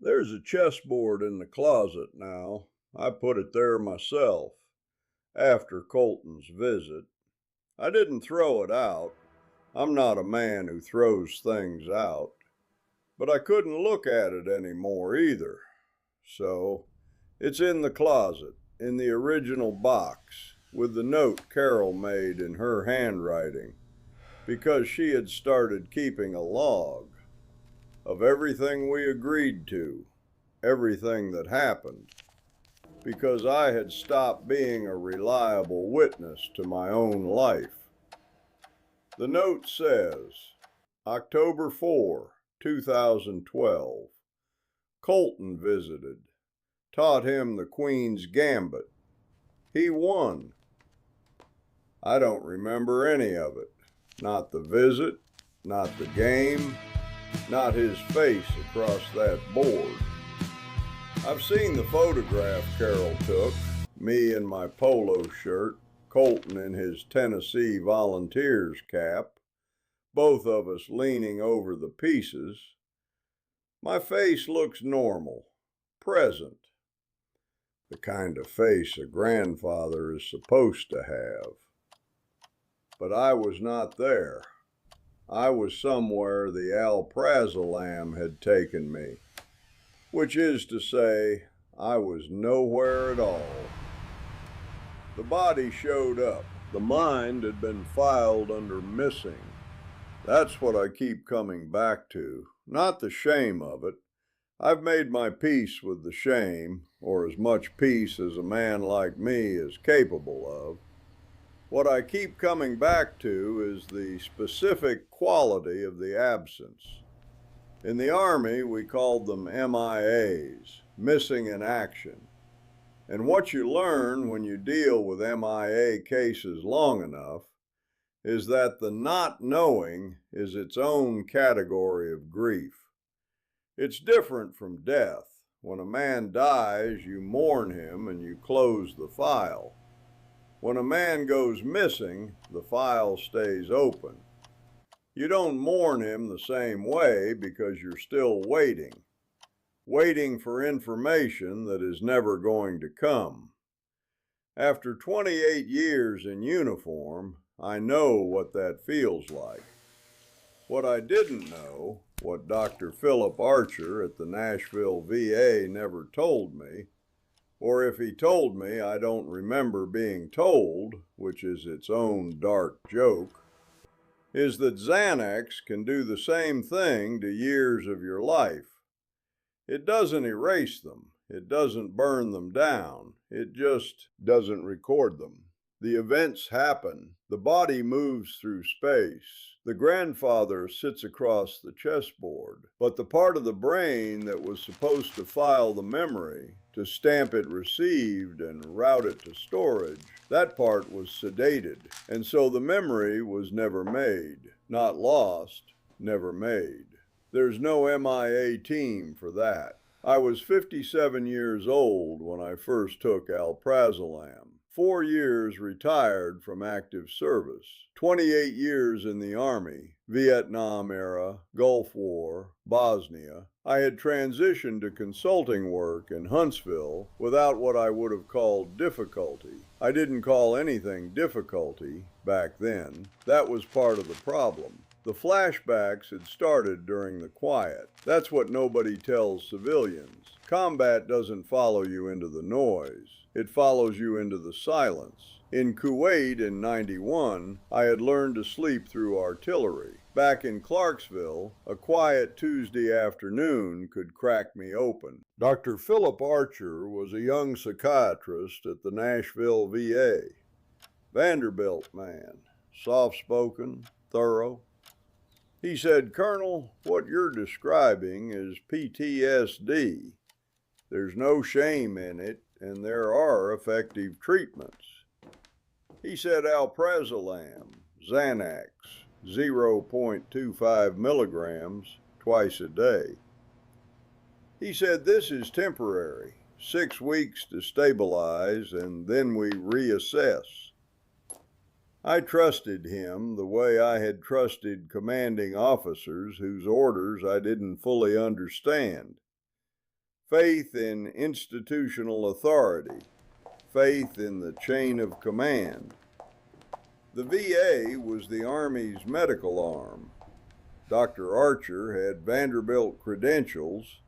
There's a chessboard in the closet now. I put it there myself, after Colton's visit. I didn't throw it out. I'm not a man who throws things out. But I couldn't look at it anymore either. So, it's in the closet, in the original box, with the note Carol made in her handwriting, because she had started keeping a log of everything we agreed to, everything that happened, because I had stopped being a reliable witness to my own life. The note says, October 4, 2012, Colton visited, taught him the Queen's Gambit. He won. I don't remember any of it. Not the visit, not the game, not his face across that board. I've seen the photograph Carol took, me in my polo shirt, Colton in his Tennessee Volunteers cap, both of us leaning over the pieces. My face looks normal, present, the kind of face a grandfather is supposed to have. But I was not there. I was somewhere the alprazolam had taken me, which is to say, I was nowhere at all. The body showed up. The mind had been filed under missing. That's what I keep coming back to, not the shame of it. I've made my peace with the shame, or as much peace as a man like me is capable of. What I keep coming back to is the specific quality of the absence. In the Army, we called them MIAs, missing in action. And what you learn when you deal with MIA cases long enough is that the not knowing is its own category of grief. It's different from death. When a man dies, you mourn him and you close the file. When a man goes missing, the file stays open. You don't mourn him the same way because you're still waiting for information that is never going to come. After 28 years in uniform, I know what that feels like. What I didn't know, what Dr. Philip Archer at the Nashville VA never told me, or if he told me I don't remember being told, which is its own dark joke, is that Xanax can do the same thing to years of your life. It doesn't erase them. It doesn't burn them down. It just doesn't record them. The events happen. The body moves through space. The grandfather sits across the chessboard. But the part of the brain that was supposed to file the memory, to stamp it received and route it to storage, that part was sedated. And so the memory was never made. Not lost, never made. There's no MIA team for that. I was 57 years old when I first took alprazolam. 4 years retired from active service, 28 years in the Army, Vietnam era, Gulf War, Bosnia. I had transitioned to consulting work in Huntsville without what I would have called difficulty. I didn't call anything difficulty back then. That was part of the problem. The flashbacks had started during the quiet. That's what nobody tells civilians. Combat doesn't follow you into the noise. It follows you into the silence. In Kuwait in '91, I had learned to sleep through artillery. Back in Clarksville, a quiet Tuesday afternoon could crack me open. Dr. Philip Archer was a young psychiatrist at the Nashville VA. Vanderbilt man, soft-spoken, thorough. He said, "Colonel, what you're describing is PTSD. There's no shame in it, and there are effective treatments." He said alprazolam, Xanax, 0.25 milligrams twice a day. He said this is temporary, 6 weeks to stabilize, and then we reassess. I trusted him the way I had trusted commanding officers whose orders I didn't fully understand. faith in institutional authority, faith in the chain of command. The VA was the Army's medical arm. Dr. Archer had Vanderbilt credentials,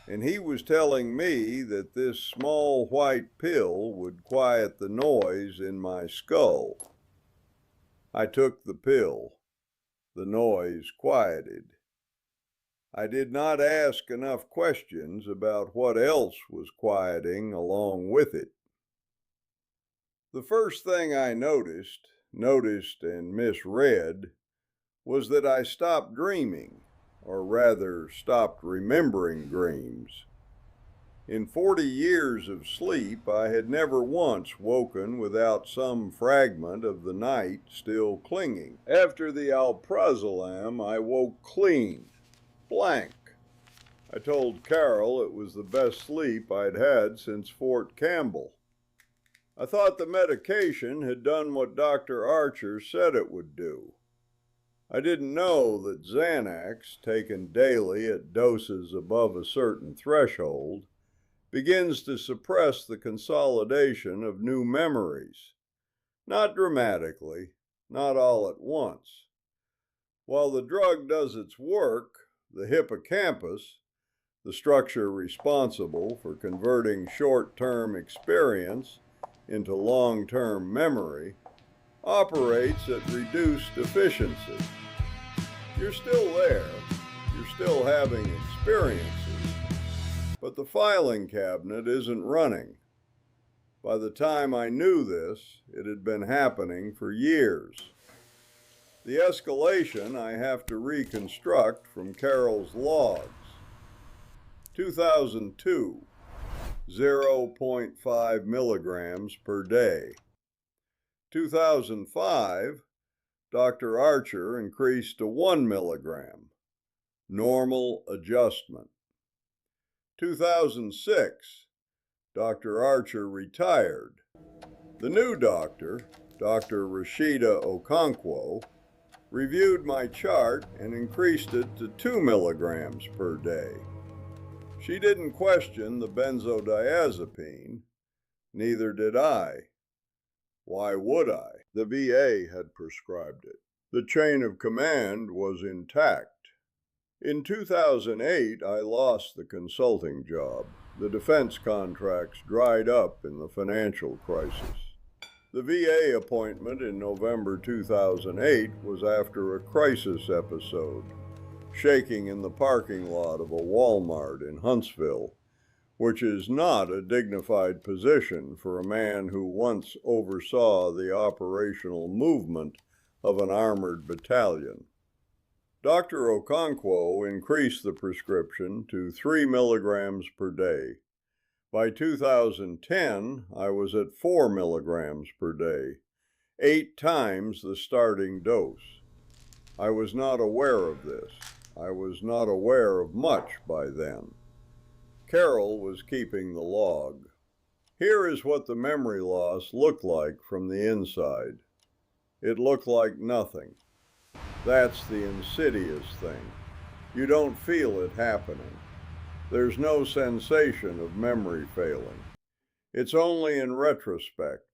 and he was telling me that this small white pill would quiet the noise in my skull. I took the pill. The noise quieted. I did not ask enough questions about what else was quieting along with it. The first thing I noticed and misread, was that I stopped dreaming, or rather stopped remembering dreams. In 40 years of sleep, I had never once woken without some fragment of the night still clinging. After the alprazolam, I woke clean, blank. I told Carol it was the best sleep I'd had since Fort Campbell. I thought the medication had done what Dr. Archer said it would do. I didn't know that Xanax, taken daily at doses above a certain threshold, begins to suppress the consolidation of new memories. Not dramatically, not all at once. While the drug does its work, the hippocampus, the structure responsible for converting short-term experience into long-term memory, operates at reduced efficiency. You're still there, you're still having experiences, but the filing cabinet isn't running. By the time I knew this, it had been happening for years. The escalation I have to reconstruct from Carol's logs. 2002, 0.5 milligrams per day. 2005, Dr. Archer increased to 1 milligram. Normal adjustment. 2006, Dr. Archer retired. The new doctor, Dr. Rashida Okonkwo, reviewed my chart and increased it to 2 milligrams per day. She didn't question the benzodiazepine, neither did I. Why would I? The VA had prescribed it. The chain of command was intact. In 2008, I lost the consulting job. The defense contracts dried up in the financial crisis. The VA appointment in November 2008 was after a crisis episode, shaking in the parking lot of a Walmart in Huntsville, which is not a dignified position for a man who once oversaw the operational movement of an armored battalion. Dr. Okonkwo increased the prescription to 3 milligrams per day. By 2010, I was at 4 milligrams per day, 8 times the starting dose. I was not aware of this. I was not aware of much by then. Carol was keeping the log. Here is what the memory loss looked like from the inside. It looked like nothing. That's the insidious thing. You don't feel it happening. There's no sensation of memory failing. It's only in retrospect,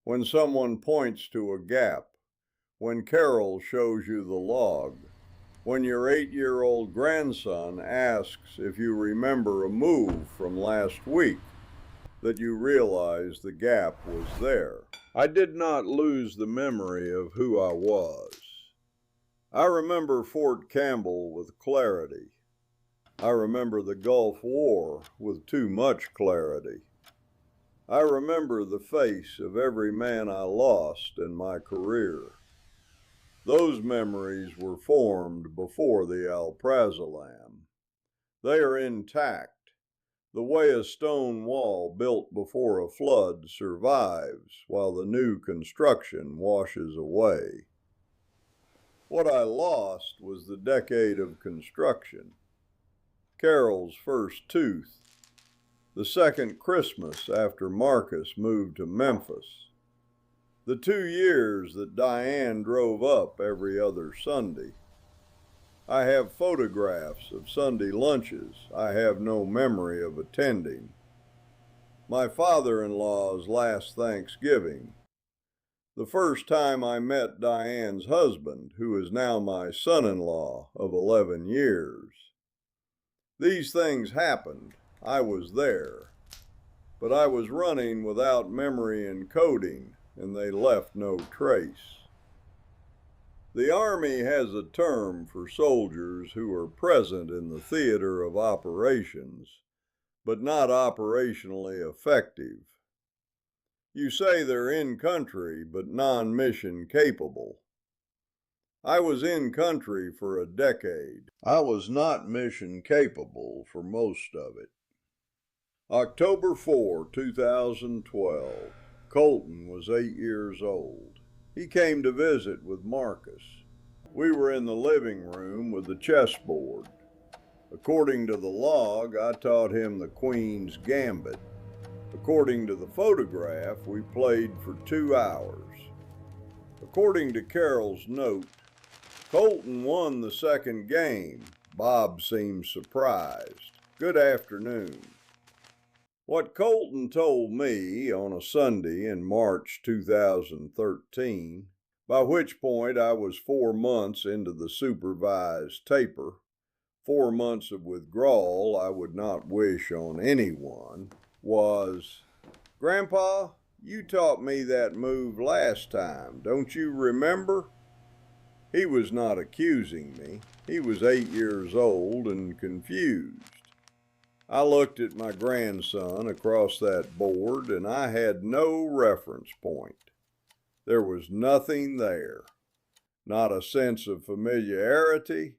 when someone points to a gap, when Carol shows you the log, when your 8-year-old grandson asks if you remember a move from last week, that you realize the gap was there. I did not lose the memory of who I was. I remember Fort Campbell with clarity. I remember the Gulf War with too much clarity. I remember the face of every man I lost in my career. Those memories were formed before the alprazolam. They are intact, the way a stone wall built before a flood survives while the new construction washes away. What I lost was the decade of construction. Carol's first tooth, the second Christmas after Marcus moved to Memphis, the 2 years that Diane drove up every other Sunday. I have photographs of Sunday lunches I have no memory of attending. My father-in-law's last Thanksgiving. The first time I met Diane's husband, who is now my son-in-law of 11 years. These things happened. I was there. But I was running without memory encoding, and they left no trace. The Army has a term for soldiers who are present in the theater of operations, but not operationally effective. You say they're in country, but non-mission capable. I was in country for a decade. I was not mission capable for most of it. October 4, 2012. Colton was 8 years old. He came to visit with Marcus. We were in the living room with the chessboard. According to the log, I taught him the Queen's Gambit. According to the photograph, we played for 2 hours. According to Carol's note, Colton won the second game. Bob seemed surprised. Good afternoon. What Colton told me on a Sunday in March 2013, by which point I was 4 months into the supervised taper, 4 months of withdrawal I would not wish on anyone, was, "Grandpa, you taught me that move last time, don't you remember?" He was not accusing me. He was 8 years old and confused. I looked at my grandson across that board, and I had no reference point. There was nothing there. Not a sense of familiarity,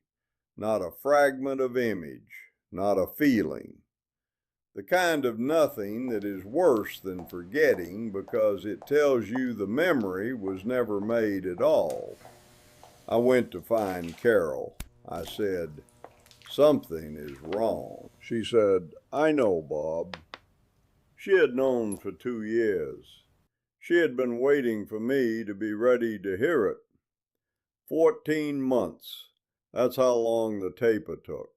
not a fragment of image, not a feeling. The kind of nothing that is worse than forgetting because it tells you the memory was never made at all. I went to find Carol. I said, "Something is wrong." She said, "I know, Bob." She had known for 2 years. She had been waiting for me to be ready to hear it. 14 months. That's how long the taper took.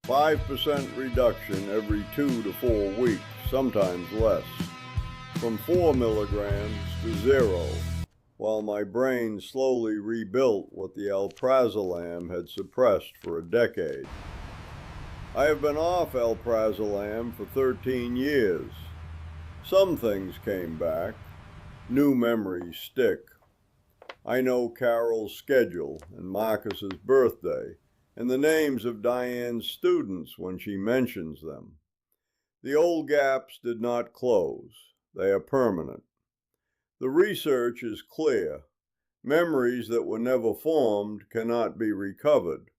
5% reduction every 2 to 4 weeks, sometimes less. From 4 milligrams to 0, while my brain slowly rebuilt what the alprazolam had suppressed for a decade. I have been off alprazolam for 13 years. Some things came back. New memories stick. I know Carol's schedule and Marcus's birthday and the names of Diane's students when she mentions them. The old gaps did not close. They are permanent. The research is clear. Memories that were never formed cannot be recovered.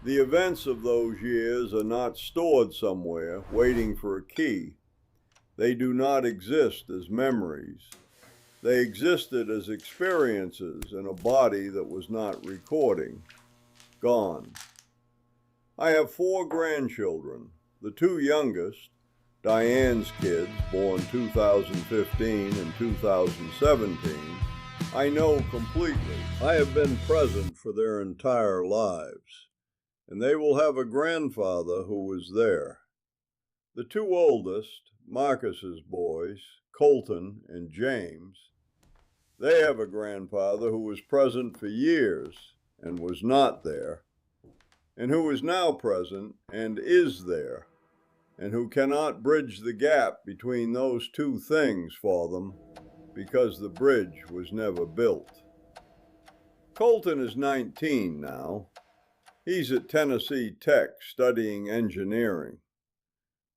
The events of those years are not stored somewhere, waiting for a key. They do not exist as memories. They existed as experiences in a body that was not recording. Gone. I have 4 grandchildren. The 2 youngest, Diane's kids, born 2015 and 2017, I know completely. I have been present for their entire lives, and they will have a grandfather who was there. The 2 oldest, Marcus's boys, Colton and James, they have a grandfather who was present for years and was not there, and who is now present and is there, and who cannot bridge the gap between those 2 things for them because the bridge was never built. Colton is 19 now. He's at Tennessee Tech studying engineering.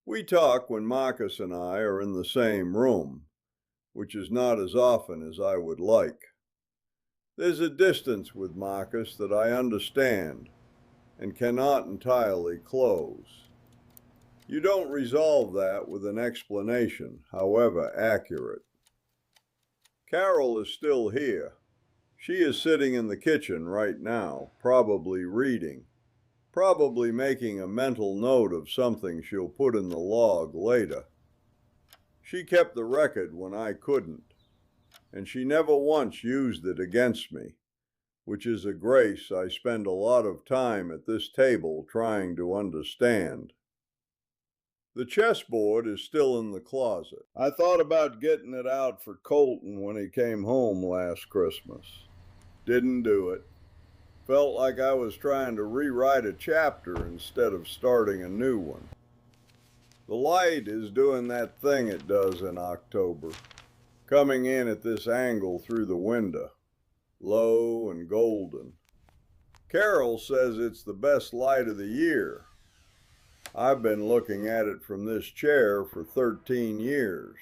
We talk when Marcus and I are in the same room, which is not as often as I would like. There's a distance with Marcus that I understand and cannot entirely close. You don't resolve that with an explanation, however accurate. Carol is still here. She is sitting in the kitchen right now, probably reading, probably making a mental note of something she'll put in the log later. She kept the record when I couldn't, and she never once used it against me. which is a grace I spend a lot of time at this table trying to understand. The chessboard is still in the closet. I thought about getting it out for Colton when he came home last Christmas. Didn't do it. Felt like I was trying to rewrite a chapter instead of starting a new one. The light is doing that thing it does in October, coming in at this angle through the window, low and golden. Carol says it's the best light of the year. I've been looking at it from this chair for 13 years.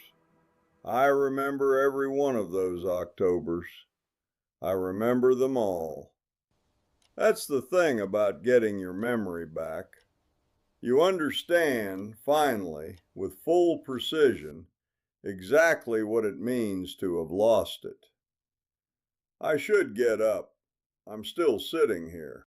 I remember every one of those Octobers. I remember them all. That's the thing about getting your memory back. You understand, finally, with full precision, exactly what it means to have lost it. I should get up. I'm still sitting here.